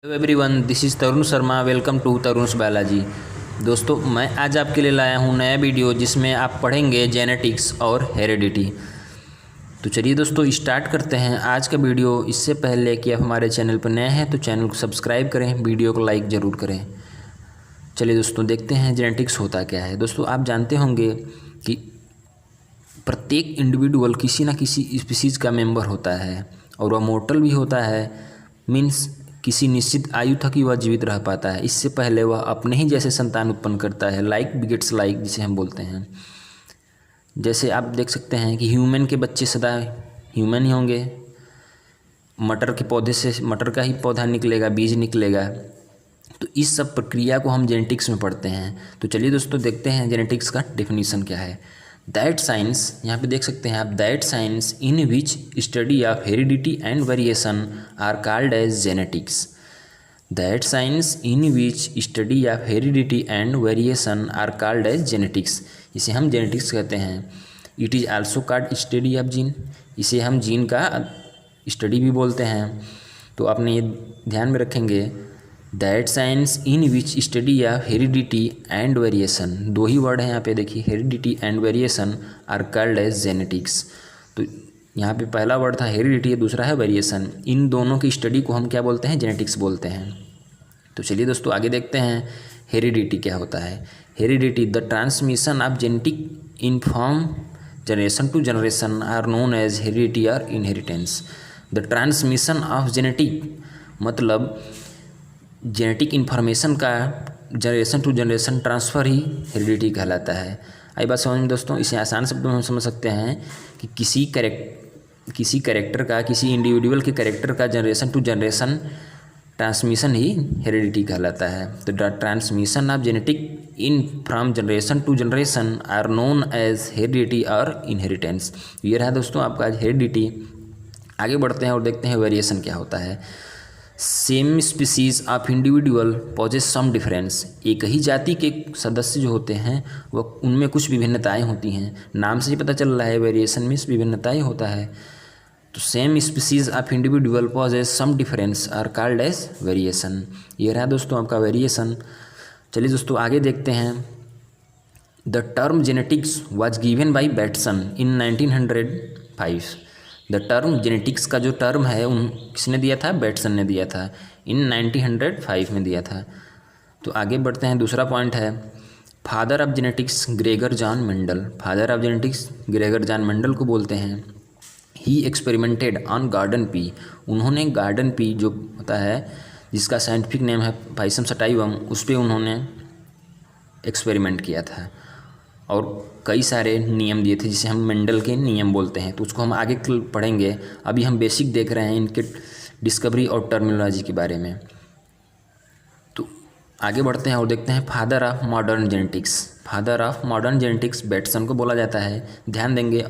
Hello everyone, this is Tarun Sharma. Welcome to Tarun's biology. दोस्तों, मैं आज आपके लिए लाया हूँ नया वीडियो जिसमें आप पढ़ेंगे जेनेटिक्स और हेरिडिटी। तो चलिए दोस्तों, स्टार्ट करते हैं आज का वीडियो। इससे पहले कि आप हमारे चैनल पर नए हैं तो चैनल को सब्सक्राइब करें, वीडियो को लाइक ज़रूर करें। चलिए दोस्तों, देखते हैं जेनेटिक्स होता क्या है। दोस्तों, आप जानते होंगे कि प्रत्येक इंडिविजुअल किसी न किसी स्पीसीज़ का मेंबर होता है और वह मोर्टल भी होता है। मीन्स किसी निश्चित आयु तक ही वह जीवित रह पाता है। इससे पहले वह अपने ही जैसे संतान उत्पन्न करता है, लाइक बिगेट्स लाइक जिसे हम बोलते हैं। जैसे आप देख सकते हैं कि ह्यूमन के बच्चे सदा ह्यूमन ही होंगे। मटर के पौधे से मटर का ही पौधा निकलेगा, बीज निकलेगा। तो इस सब प्रक्रिया को हम जेनेटिक्स में पढ़ते हैं। तो चलिए दोस्तों, देखते हैं जेनेटिक्स का डेफिनेशन क्या है। दैट साइंस, यहाँ पे देख सकते हैं आप, that science in which study of heredity and variation are called as genetics. That science in which study of heredity and variation are called as genetics. इसे हम जेनेटिक्स कहते हैं। It is also called study of gene. इसे हम gene का study भी बोलते हैं। तो आपने ये ध्यान में रखेंगे, that science in which study of heredity and variation. दो ही वर्ड हैं यहाँ पे, देखिए, heredity and variation are called as genetics. तो यहाँ पे पहला वर्ड था हेरिडिटी, दूसरा है वेरिएशन। इन दोनों की स्टडी को हम क्या बोलते हैं? जेनेटिक्स बोलते हैं। तो चलिए दोस्तों, आगे देखते हैं हेरिडिटी क्या होता है। Heredity, the transmission of genetic in from generation to generation are known as heredity और inheritance. The transmission of genetic मतलब जेनेटिक इन्फॉर्मेशन का जनरेशन टू जनरेशन ट्रांसफ़र ही हेरिडिटी कहलाता है। आई बात समझ में दोस्तों? इसे आसान शब्दों में हम समझ सकते हैं कि किसी कैरेक्टर का, किसी इंडिविजुअल के कैरेक्टर का जनरेशन टू जनरेशन ट्रांसमिशन ही हेरिडिटी कहलाता है। तो the transmission of genetic in from generation to generation are known as heredity और इनहेरिटेंस। ये रहा दोस्तों आपका हेरिडिटी। आगे बढ़ते हैं और देखते हैं वेरिएशन क्या होता है। Same species of individual possess some difference. एक ही जाति के सदस्य जो होते हैं वह उनमें कुछ विभिन्नताएं होती हैं। नाम से ही पता चल रहा है वेरिएशन में विभिन्नताएं होता है। तो same species of individual possess some difference are called as variation. ये रहा दोस्तों आपका वेरिएशन। चलिए दोस्तों, आगे देखते हैं। The term genetics was given by Bateson in 1905। The term genetics का जो टर्म है किसने दिया था? बैटसन ने दिया था। इन 1905 में दिया था। तो आगे बढ़ते हैं, दूसरा पॉइंट है father of genetics Gregor John Mendel. Father of genetics Gregor John Mendel को बोलते हैं। ही एक्सपेरिमेंटेड ऑन गार्डन पी। उन्होंने गार्डन पी जो होता है, जिसका साइंटिफिक नेम है पाइसम सटाइवम, उस पर उन्होंने एक्सपेरिमेंट किया था और कई सारे नियम दिए थे जिसे हम मेंडल के नियम बोलते हैं। तो उसको हम आगे पढ़ेंगे। अभी हम बेसिक देख रहे हैं इनके डिस्कवरी और टर्मिनोलॉजी के बारे में। तो आगे बढ़ते हैं और देखते हैं father of modern genetics. Father of modern genetics Bateson को बोला जाता है। ध्यान देंगे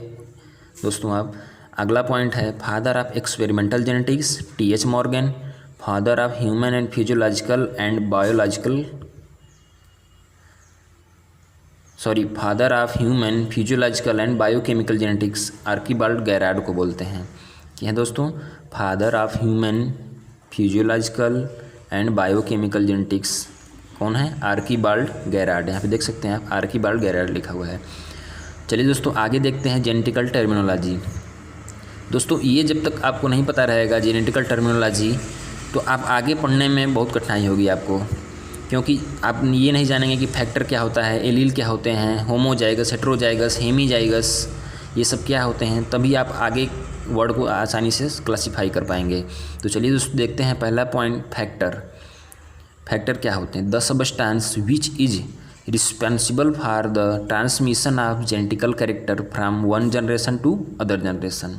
दोस्तों आप। अगला पॉइंट है father of experimental genetics T H. Morgan. Father of human and physiological and biological father of human physiological and biochemical genetics Archibald Garrod को बोलते हैं। क्या है दोस्तों? Father of human physiological and biochemical genetics कौन है? Archibald Garrod. यहाँ पे देख सकते हैं आप, आर्कीबाल्ड गैराड लिखा हुआ है। चलिए दोस्तों, आगे देखते हैं जेनेटिकल टर्मिनोलॉजी। दोस्तों, ये जब तक आपको नहीं पता रहेगा जेनेटिकल टर्मिनोलॉजी, तो आप आगे पढ़ने में बहुत कठिनाई होगी आपको, क्योंकि आप ये नहीं जानेंगे कि फैक्टर क्या होता है, एलील क्या होते हैं, होमोजाइगस, हेटेरोजाइगस, हेमीजाइगस, ये सब क्या होते हैं। तभी आप आगे वर्ड को आसानी से क्लासीफाई कर पाएंगे। तो चलिए दोस्तों, देखते हैं पहला पॉइंट, फैक्टर। फैक्टर क्या होते हैं? The substance which is responsible for the transmission of genetical character from one generation to other generation.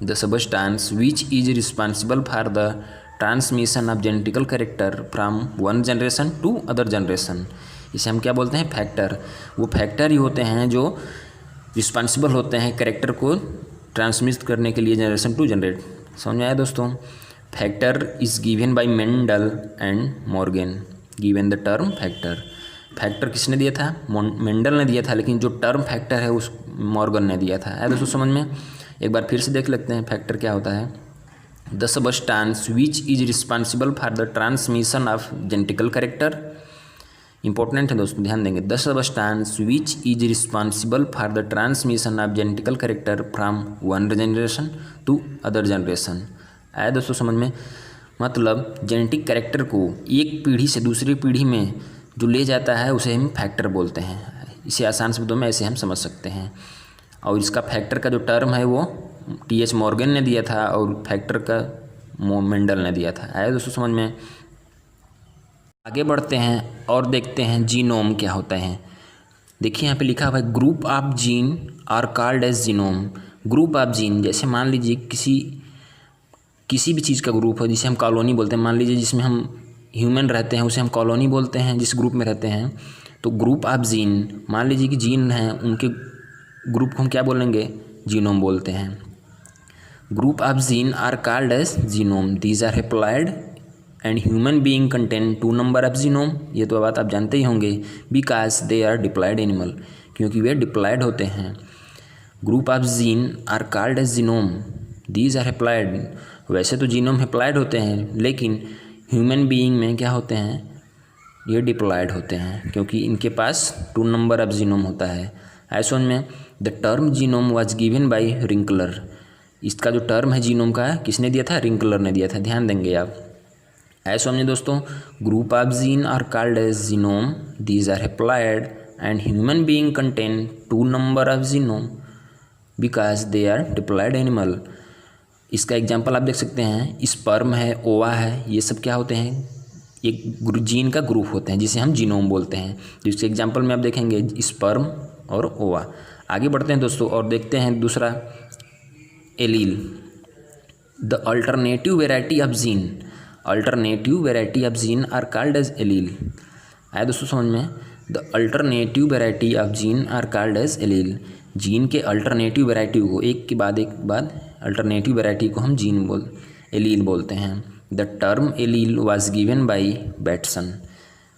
The substance which is responsible for the transmission of genetical character from one generation to other generation. इसे हम क्या बोलते हैं? Factor. वो factor ही होते हैं जो responsible होते हैं कैरेक्टर को ट्रांसमिट करने के लिए जनरेशन टू जनरेट। समझ में आया दोस्तों? Factor is given by Mendel and Morgan. Given the term factor. Factor किसने दिया था? मेंडल ने दिया था, लेकिन जो टर्म फैक्टर है उस मॉर्गन ने दिया था। आया दोस्तों समझ में? एक बार फिर से देख लेते हैं फैक्टर क्या होता है। The substance which is responsible for the transmission of genetical character. Important है दोस्तों, ध्यान देंगे। The substance which is responsible for the transmission of genetical character from one generation to other generation. आया दोस्तों समझ में? मतलब जेनेटिक कैरेक्टर को एक पीढ़ी से दूसरी पीढ़ी में जो ले जाता है उसे हम फैक्टर बोलते हैं। इसे आसान शब्दों में ऐसे हम समझ सकते हैं। और इसका फैक्टर का जो टर्म है वो टी.एच. मॉर्गन ने दिया था और फैक्टर का मेंडल ने दिया था। आया दोस्तों समझ में? आगे बढ़ते हैं और देखते हैं जीनोम क्या होता है। देखिए यहाँ पे लिखा हुआ है group of gene are called as genome. Group of gene, जैसे मान लीजिए किसी भी चीज़ का ग्रुप हो जिसे हम कॉलोनी बोलते हैं। मान लीजिए जिसमें हम ह्यूमन रहते हैं उसे हम कॉलोनी बोलते हैं, जिस ग्रुप में रहते हैं। तो ग्रुप ऑफ जीन, मान लीजिए कि जीन हैं, उनके ग्रुप को हम क्या बोलेंगे? जीनोम बोलते हैं। Group of gene are called as genome. These are haploid and human being contain 2 number of genome. ये तो बात आप जानते ही होंगे। Because they are diploid animal, क्योंकि वे डिप्लॉयड होते हैं। Group of gene are called as genome. These are haploid. वैसे तो जीनोम हैप्लॉइड होते हैं, लेकिन ह्यूमन बीइंग में क्या होते हैं? ये डिप्लॉयड होते हैं, क्योंकि इनके पास 2 नंबर ऑफ जीनोम होता है। ऐसा में the term genome was given by रिंकलर। इसका जो टर्म है जीनोम का, किसने दिया था? रिंकलर ने दिया था। ध्यान देंगे आप। ऐसा में दोस्तों, group of gene are called as genome. These are haploid and human being contain 2 number of genome because they are diploid animal. इसका एग्जाम्पल आप देख सकते हैं, स्पर्म है, ओवा है, ये सब क्या होते हैं? एक जीन का ग्रुप होते हैं जिसे हम जीनोम बोलते हैं। जिसके एग्जाम्पल में आप देखेंगे स्पर्म और ओवा। आगे बढ़ते हैं दोस्तों और देखते हैं दूसरा allele. The alternative variety of gene. Alternative variety of gene are called as allele. आया दोस्तों समझ में? The alternative variety of gene are called as allele. Gene के अल्टरनेटिव वेराइटी को एक के बाद अल्टरनेटिव वेराइटी को हम एलील बोलते हैं। The term allele was given by Bateson.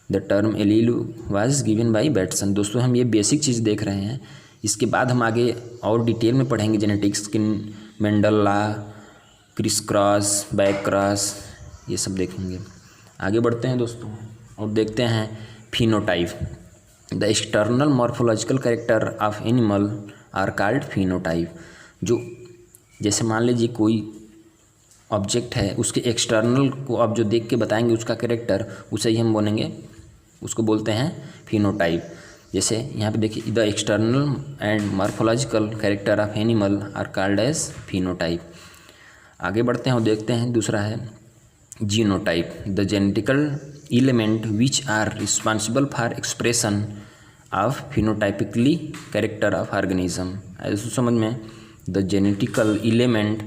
The term allele was given by Bateson. दोस्तों हम ये बेसिक चीज़ देख रहे हैं, इसके बाद हम आगे और डिटेल में पढ़ेंगे जेनेटिक्स की, Mendel law, criss cross, back cross, ये सब देखेंगे। आगे बढ़ते हैं दोस्तों और देखते हैं phenotype. The external morphological character of animal are called phenotype. जो जैसे मान लीजिए कोई ऑब्जेक्ट है, उसके एक्सटर्नल को आप जो देख के बताएंगे उसका कैरेक्टर, उसे ही हम बोलेंगे, उसको बोलते हैं फिनोटाइप। जैसे यहाँ पे देखिए, the external and morphological character of animal are called as phenotype. आगे बढ़ते हैं और देखते हैं दूसरा है genotype. The genetical element which are responsible for expression of phenotypically character of organism. ऐसे समझ में, द जेनेटिकल एलिमेंट,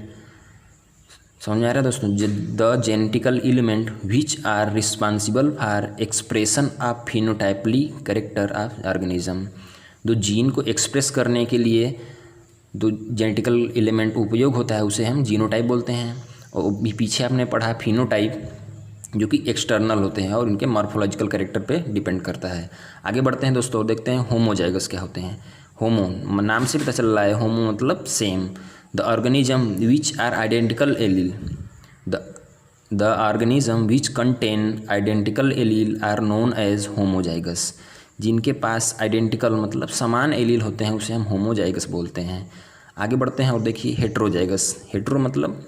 समझ में आ रहा है दोस्तों? The genetical element which are responsible for expression of phenotypically character of organism. जो जीन को एक्सप्रेस करने के लिए जो जेनेटिकल एलिमेंट उपयोग होता है उसे हम जीनोटाइप बोलते हैं। और भी पीछे आपने पढ़ा फिनोटाइप, जो कि एक्सटर्नल होते हैं और इनके मॉर्फोलॉजिकल कैरेक्टर पे डिपेंड करता है। आगे बढ़ते हैं दोस्तों और देखते हैं होमोजाइगस क्या होते हैं। होमो, नाम से पता चल रहा है, होमो मतलब same. The organism which are identical allele. The organism which contain identical allele are known as homozygous. जिनके पास आइडेंटिकल मतलब समान एलील होते हैं उसे हम होमोजाइगस बोलते हैं। आगे बढ़ते हैं और देखिए हेट्रोजाइगस। हेट्रो मतलब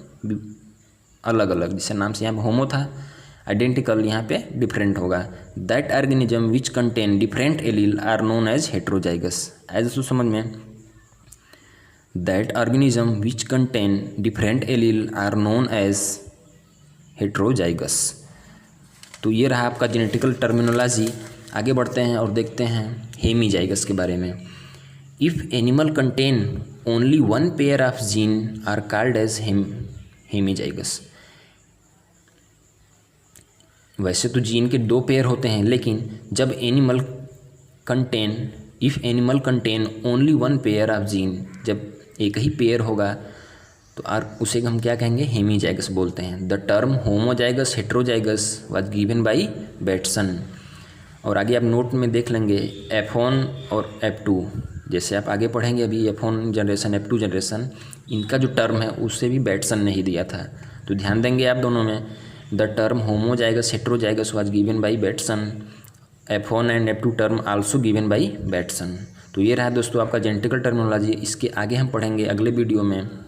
अलग अलग, जैसे नाम से यहाँ पे होमो था, आइडेंटिकल यहाँ पे डिफरेंट होगा। That organism which contain different allele are known as heterozygous. एज समझ में, that organism which contain different allele are known as heterozygous. तो ये रहा आपका जेनेटिकल टर्मिनोलॉजी। आगे बढ़ते हैं और देखते हैं हेमीजाइगस के बारे में। If animal contain only 1 pair of gene are called as hemizygous. वैसे तो जीन के 2 पेयर होते हैं, लेकिन जब if animal contain only 1 pair of gene, जब एक ही पेयर होगा तो उसे हम क्या कहेंगे? हेमीजाइगस बोलते हैं। The term homozygous heterozygous was given by Bateson. और आगे आप नोट में देख लेंगे F1 और F2, जैसे आप आगे पढ़ेंगे अभी F1 जनरेशन F2 जनरेशन, इनका जो टर्म है उससे भी बैटसन ने ही दिया था। तो ध्यान देंगे आप दोनों में। द टर्म होमो जाएगा, सेट्रो जाएगा, so was given by Bateson. F1 and F2 term also given by Bateson. तो ये रहा दोस्तों आपका जेनेटिकल टर्मिनोलॉजी। इसके आगे हम पढ़ेंगे अगले वीडियो में।